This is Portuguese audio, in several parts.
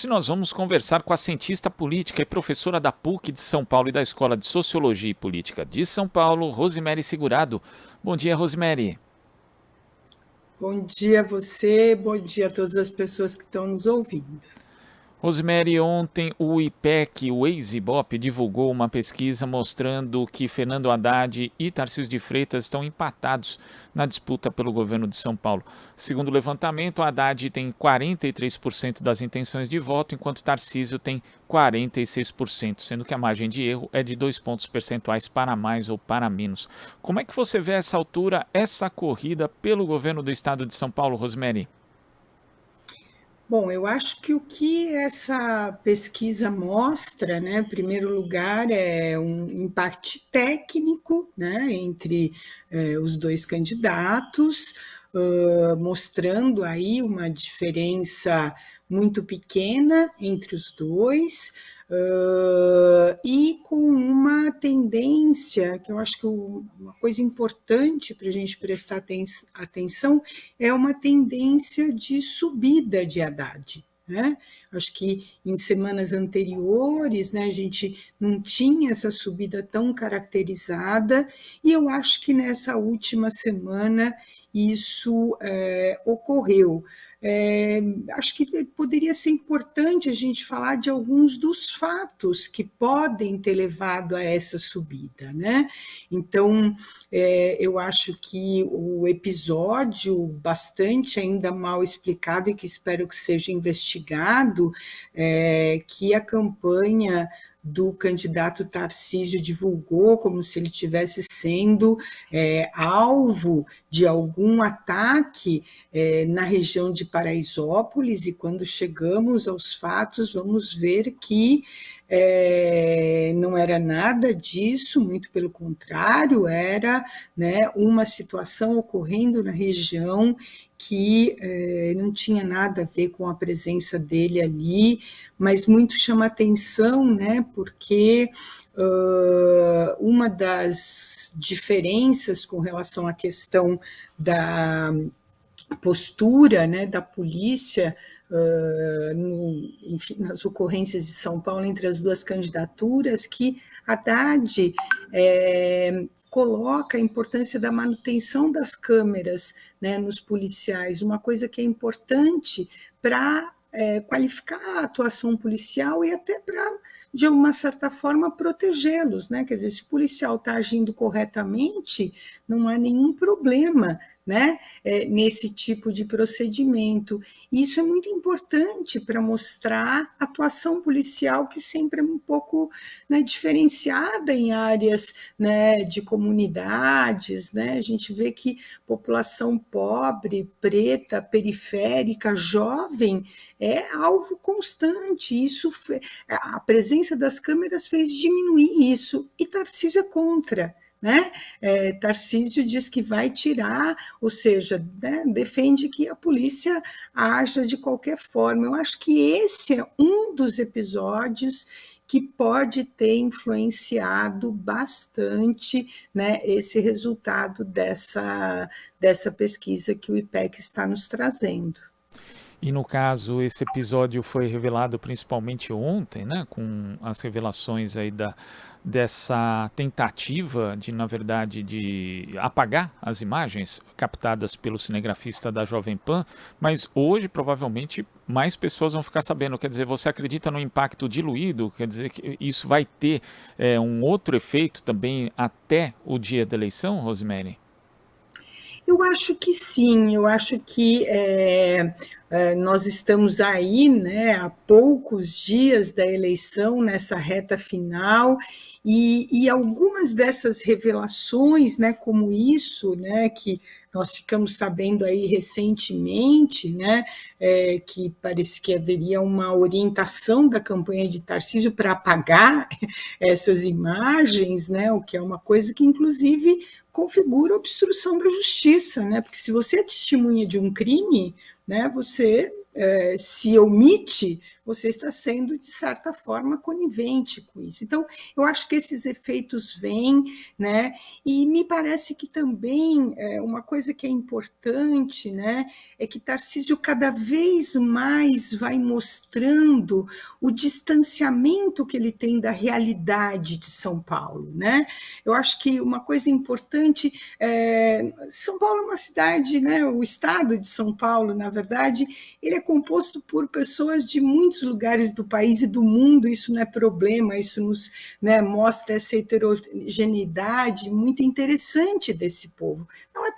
Hoje nós vamos conversar com a cientista política e professora da PUC de São Paulo e da Escola de Sociologia e Política de São Paulo, Rosemary Segurado. Bom dia, Rosemary. Bom dia a você, bom dia a todas as pessoas que estão nos ouvindo. Rosemary, ontem o IPEC, o ex-IBOP, divulgou uma pesquisa mostrando que Fernando Haddad e Tarcísio de Freitas estão empatados na disputa pelo governo de São Paulo. Segundo o levantamento, Haddad tem 43% das intenções de voto, enquanto Tarcísio tem 46%, sendo que a margem de erro é de 2 pontos percentuais para mais ou para menos. Como é que você vê a essa altura, essa corrida pelo governo do estado de São Paulo, Rosemary? Bom, eu acho que o que essa pesquisa mostra, né, em primeiro lugar, é um empate técnico, né, entre os dois candidatos, mostrando aí uma diferença muito pequena entre os dois, e com uma tendência, que eu acho que uma coisa importante para a gente prestar atenção é uma tendência de subida de Haddad. Né? Acho que em semanas anteriores, né, a gente não tinha essa subida tão caracterizada, e eu acho que nessa última semana isso ocorreu. Acho que poderia ser importante a gente falar de alguns dos fatos que podem ter levado a essa subida, né? Então, eu acho que o episódio, bastante ainda mal explicado e que espero que seja investigado, que a campanha do candidato Tarcísio divulgou como se ele estivesse sendo alvo de algum ataque na região de Paraisópolis, e quando chegamos aos fatos, vamos ver que não era nada disso, muito pelo contrário, era, né, uma situação ocorrendo na região que não tinha nada a ver com a presença dele ali, mas muito chama atenção, né, porque uma das diferenças com relação à questão da postura, né, da polícia, enfim, nas ocorrências de São Paulo entre as duas candidaturas, que Haddad coloca a importância da manutenção das câmeras, né, nos policiais, uma coisa que é importante para qualificar a atuação policial e até para, de uma certa forma, protegê-los, né? Quer dizer, se o policial está agindo corretamente, não há nenhum problema, né, nesse tipo de procedimento. Isso é muito importante para mostrar a atuação policial, que sempre é um pouco, né, diferenciada em áreas, né, de comunidades, né? A gente vê que população pobre, preta, periférica, jovem, é alvo constante. Isso, a presença das câmeras fez diminuir isso, e Tarcísio é contra. Né? Tarcísio diz que vai tirar, ou seja, né, defende que a polícia haja de qualquer forma. Eu acho que esse é um dos episódios que pode ter influenciado bastante, né, esse resultado dessa pesquisa que o IPEC está nos trazendo. E no caso, esse episódio foi revelado principalmente ontem, né, com as revelações aí dessa tentativa de, na verdade, de apagar as imagens captadas pelo cinegrafista da Jovem Pan, mas hoje provavelmente mais pessoas vão ficar sabendo. Quer dizer, você acredita no impacto diluído? Quer dizer que isso vai ter um outro efeito também até o dia da eleição, Rosemary? Eu acho que sim, eu acho que nós estamos aí, né, há poucos dias da eleição, nessa reta final, e algumas dessas revelações, né, como isso, né, que nós ficamos sabendo aí recentemente, né, que parece que haveria uma orientação da campanha de Tarcísio para apagar essas imagens, né, o que é uma coisa que, inclusive, configura obstrução da justiça, né, porque se você é testemunha de um crime, né, você se omite, você está sendo, de certa forma, conivente com isso. Então, eu acho que esses efeitos vêm, né? E me parece que também uma coisa que é importante, né, é que Tarcísio cada vez mais vai mostrando o distanciamento que ele tem da realidade de São Paulo, né? Eu acho que uma coisa importante, São Paulo é uma cidade, né, o estado de São Paulo, na verdade, ele é composto por pessoas de muitos lugares do país e do mundo, isso não é problema, isso nos, né, mostra essa heterogeneidade muito interessante desse povo. Não é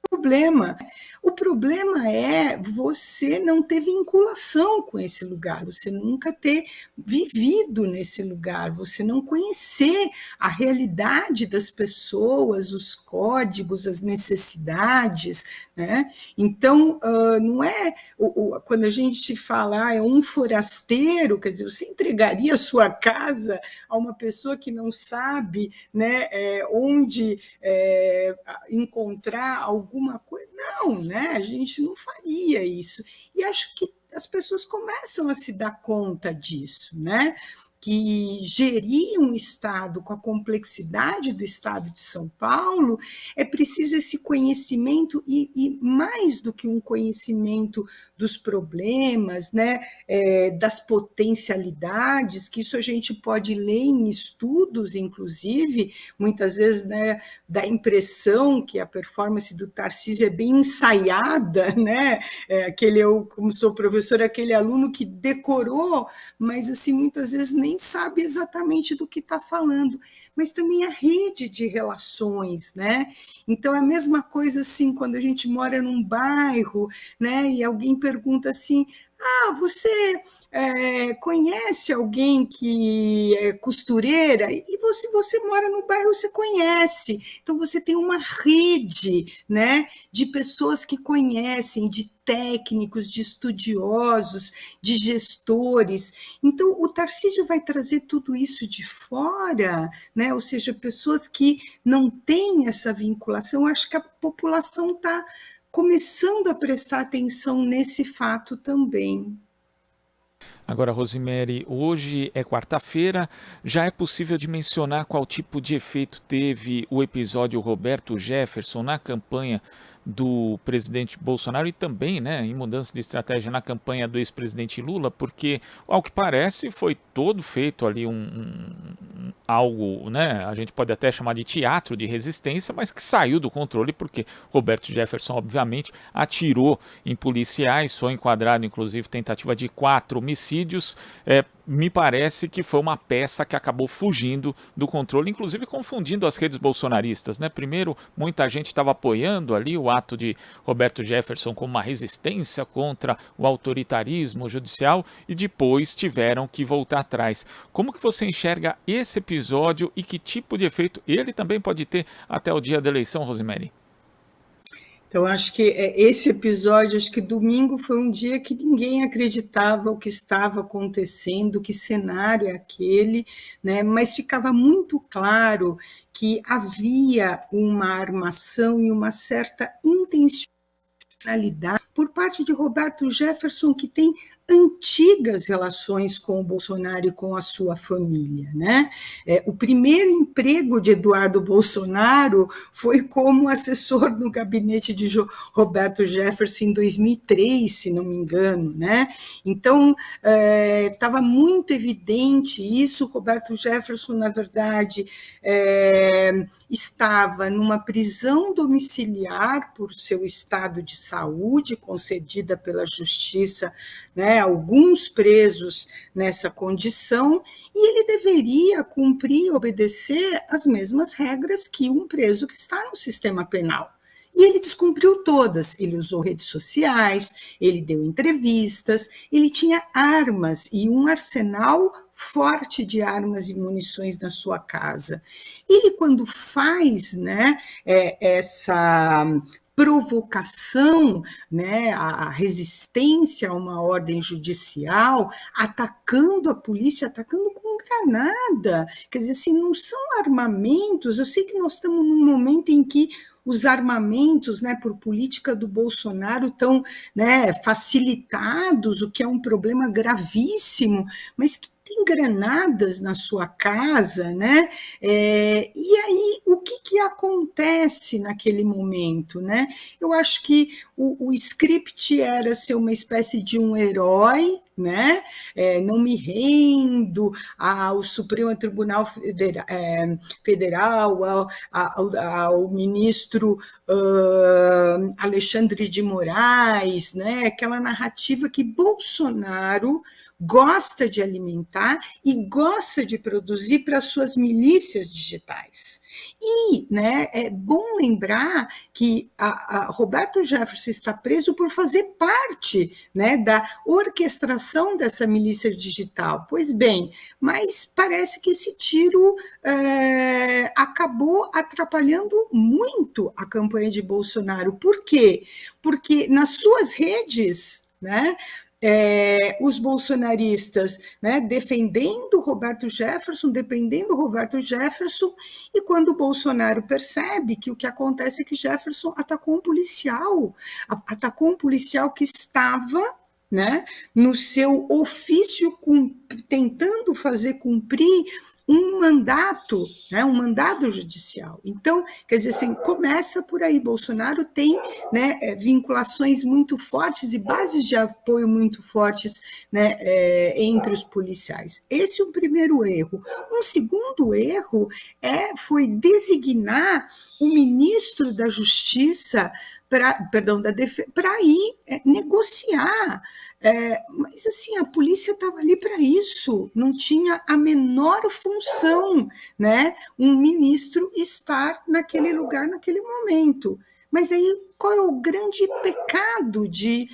problema. O problema é você não ter vinculação com esse lugar, você nunca ter vivido nesse lugar, você não conhecer a realidade das pessoas, os códigos, as necessidades, né? Então, não é quando a gente fala é um forasteiro, quer dizer, você entregaria a sua casa a uma pessoa que não sabe, né, onde encontrar alguma coisa? Não, né? A gente não faria isso. E acho que as pessoas começam a se dar conta disso, né? Que gerir um Estado com a complexidade do Estado de São Paulo, é preciso esse conhecimento e mais do que um conhecimento dos problemas, né, das potencialidades, que isso a gente pode ler em estudos, inclusive, muitas vezes, né, dá a impressão que a performance do Tarcísio é bem ensaiada, né? Eu, como sou professora, aquele aluno que decorou, mas assim, muitas vezes nem sabe exatamente do que está falando, mas também a rede de relações, né? Então, é a mesma coisa assim, quando a gente mora num bairro, né, e alguém pergunta assim, você conhece alguém que é costureira? E você mora no bairro, você conhece. Então, você tem uma rede, né, de pessoas que conhecem, de técnicos, de estudiosos, de gestores. Então, o Tarcísio vai trazer tudo isso de fora, né? Ou seja, pessoas que não têm essa vinculação. Acho que a população está começando a prestar atenção nesse fato também. Agora, Rosemary, hoje é quarta-feira, já é possível dimensionar qual tipo de efeito teve o episódio Roberto Jefferson na campanha do presidente Bolsonaro e também, né, em mudança de estratégia na campanha do ex-presidente Lula, porque, ao que parece, foi todo feito ali algo, né, a gente pode até chamar de teatro de resistência, mas que saiu do controle porque Roberto Jefferson, obviamente, atirou em policiais, foi enquadrado, inclusive, tentativa de 4 homicídios. Me parece que foi uma peça que acabou fugindo do controle, inclusive confundindo as redes bolsonaristas, né? Primeiro, muita gente estava apoiando ali o ato de Roberto Jefferson como uma resistência contra o autoritarismo judicial e depois tiveram que voltar atrás. Como que você enxerga esse episódio e que tipo de efeito ele também pode ter até o dia da eleição, Rosemary? Então, acho que esse episódio, acho que domingo foi um dia que ninguém acreditava o que estava acontecendo, que cenário é aquele, né? Mas ficava muito claro que havia uma armação e uma certa intencionalidade por parte de Roberto Jefferson, que tem antigas relações com o Bolsonaro e com a sua família, né? O primeiro emprego de Eduardo Bolsonaro foi como assessor no gabinete de Roberto Jefferson em 2003, se não me engano, né? Então, estava muito evidente isso. Roberto Jefferson, na verdade, estava numa prisão domiciliar por seu estado de saúde, concedida pela Justiça, né, alguns presos nessa condição, e ele deveria cumprir, obedecer as mesmas regras que um preso que está no sistema penal. E ele descumpriu todas. Ele usou redes sociais, ele deu entrevistas, ele tinha armas e um arsenal forte de armas e munições na sua casa. Ele, quando faz, né, essa provocação, né, a resistência a uma ordem judicial, atacando a polícia, atacando com granada, quer dizer, assim, não são armamentos. Eu sei que nós estamos num momento em que os armamentos, né, por política do Bolsonaro, estão, né, facilitados, o que é um problema gravíssimo, mas que tem granadas na sua casa, né? E aí, o que acontece naquele momento, né? Eu acho que o script era ser uma espécie de um herói, né? Não me rendo ao Supremo Tribunal Federal, ao ministro Alexandre de Moraes, né? Aquela narrativa que Bolsonaro gosta de alimentar e gosta de produzir para suas milícias digitais. E, né, é bom lembrar que Roberto Jefferson está preso por fazer parte, né, da orquestração dessa milícia digital. Pois bem, mas parece que esse tiro acabou atrapalhando muito a campanha de Bolsonaro. Por quê? Porque nas suas redes, né, os bolsonaristas, né, defendendo Roberto Jefferson, e quando o Bolsonaro percebe que o que acontece é que Jefferson atacou um policial que estava, né, no seu ofício, tentando fazer cumprir um mandato, né, um mandado judicial. Então, quer dizer assim, começa por aí. Bolsonaro tem, né, vinculações muito fortes e bases de apoio muito fortes, né, entre os policiais. Esse é o primeiro erro. Um segundo erro foi designar o ministro da Justiça para ir negociar. Mas assim, a polícia estava ali para isso, não tinha a menor função, né, um ministro estar naquele lugar naquele momento. Mas aí qual é o grande pecado de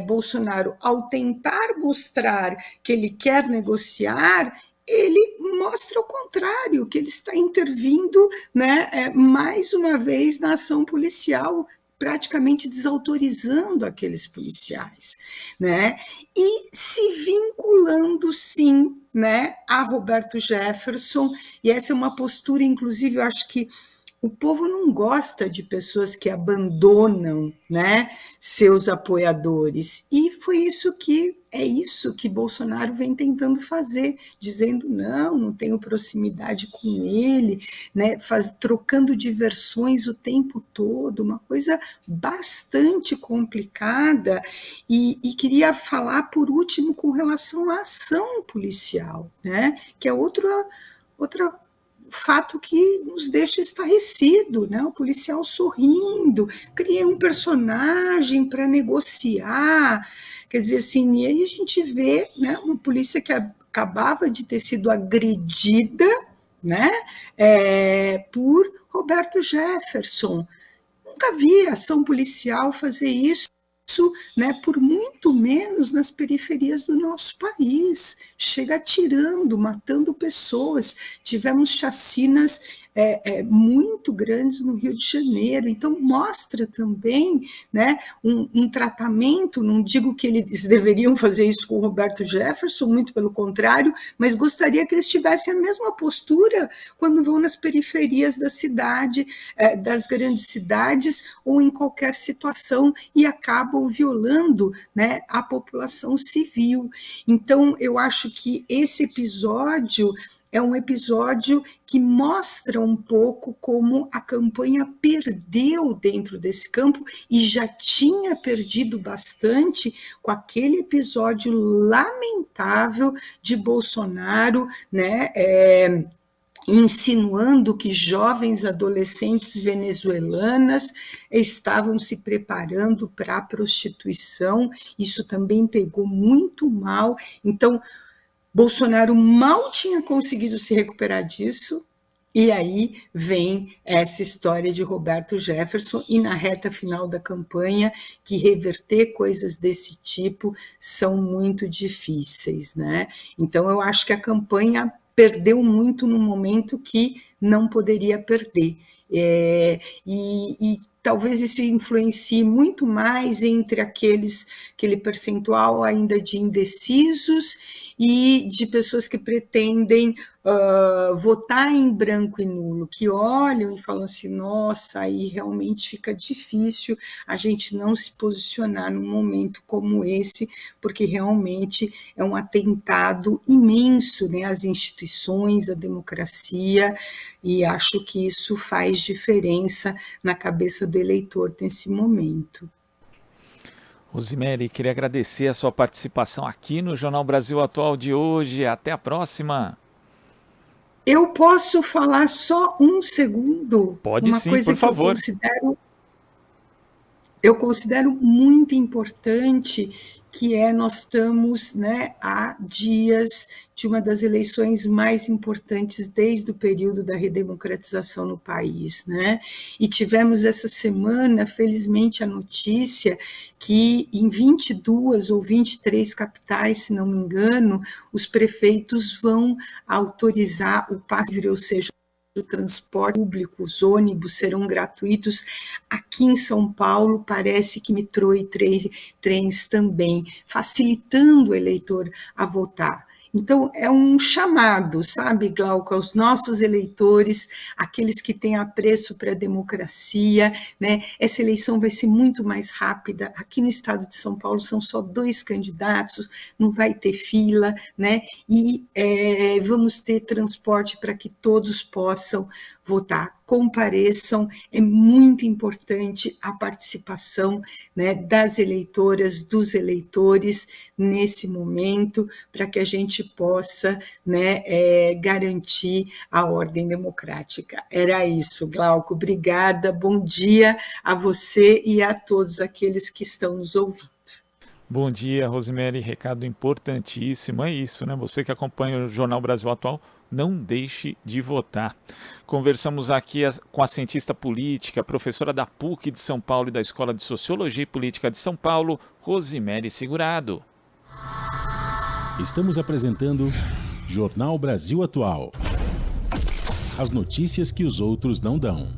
Bolsonaro? Ao tentar mostrar que ele quer negociar, ele mostra o contrário, que ele está intervindo, né, mais uma vez na ação policial, praticamente desautorizando aqueles policiais, né? E se vinculando, sim, né, a Roberto Jefferson, e essa é uma postura, inclusive, eu acho que o povo não gosta de pessoas que abandonam, né, seus apoiadores. E é isso que Bolsonaro vem tentando fazer, dizendo não tenho proximidade com ele, né, trocando diversões o tempo todo, uma coisa bastante complicada. E queria falar, por último, com relação à ação policial, né, que é outra fato que nos deixa estarrecido, né? O policial sorrindo, cria um personagem para negociar, quer dizer assim, e aí a gente vê, né, uma polícia que acabava de ter sido agredida, né, por Roberto Jefferson. Nunca vi ação policial fazer isso, né, por muito menos nas periferias do nosso país. Chega atirando, matando pessoas. Tivemos chacinas muito grandes no Rio de Janeiro. Então, mostra também, né, um tratamento, não digo que eles deveriam fazer isso com o Roberto Jefferson, muito pelo contrário, mas gostaria que eles tivessem a mesma postura quando vão nas periferias da cidade, das grandes cidades, ou em qualquer situação, e acabam violando, né, a população civil. Então, eu acho que esse episódio é um episódio que mostra um pouco como a campanha perdeu dentro desse campo, e já tinha perdido bastante com aquele episódio lamentável de Bolsonaro, né, insinuando que jovens adolescentes venezuelanas estavam se preparando para a prostituição. Isso também pegou muito mal. Então, Bolsonaro mal tinha conseguido se recuperar disso, e aí vem essa história de Roberto Jefferson, e na reta final da campanha, que reverter coisas desse tipo são muito difíceis, né? Então, eu acho que a campanha perdeu muito no momento que não poderia perder. E talvez isso influencie muito mais entre aquele percentual ainda de indecisos e de pessoas que pretendem votar em branco e nulo, que olham e falam assim, nossa, aí realmente fica difícil a gente não se posicionar num momento como esse, porque realmente é um atentado imenso, né, às instituições, à democracia, e acho que isso faz diferença na cabeça do eleitor nesse momento. Rosemary, queria agradecer a sua participação aqui no Jornal Brasil Atual de hoje. Até a próxima. Eu posso falar só um segundo? Pode Uma sim, coisa por que favor. eu considero muito importante, que nós estamos, né, há dias de uma das eleições mais importantes desde o período da redemocratização no país, né? E tivemos essa semana, felizmente, a notícia que em 22 ou 23 capitais, se não me engano, os prefeitos vão autorizar o passe livre, ou seja, o transporte público, os ônibus serão gratuitos. Aqui em São Paulo, parece que metrô e trens também, facilitando o eleitor a votar. Então, é um chamado, sabe, Glauco, aos nossos eleitores, aqueles que têm apreço para a democracia, né? Essa eleição vai ser muito mais rápida. Aqui no estado de São Paulo são só 2 candidatos, não vai ter fila, né? E vamos ter transporte para que todos possam votar. Compareçam, é muito importante a participação, né, das eleitoras, dos eleitores nesse momento, para que a gente possa, né, garantir a ordem democrática. Era isso, Glauco, obrigada, bom dia a você e a todos aqueles que estão nos ouvindo. Bom dia, Rosemary. Recado importantíssimo. É isso, né? Você que acompanha o Jornal Brasil Atual, não deixe de votar. Conversamos aqui com a cientista política, professora da PUC de São Paulo e da Escola de Sociologia e Política de São Paulo, Rosemary Segurado. Estamos apresentando Jornal Brasil Atual. As notícias que os outros não dão.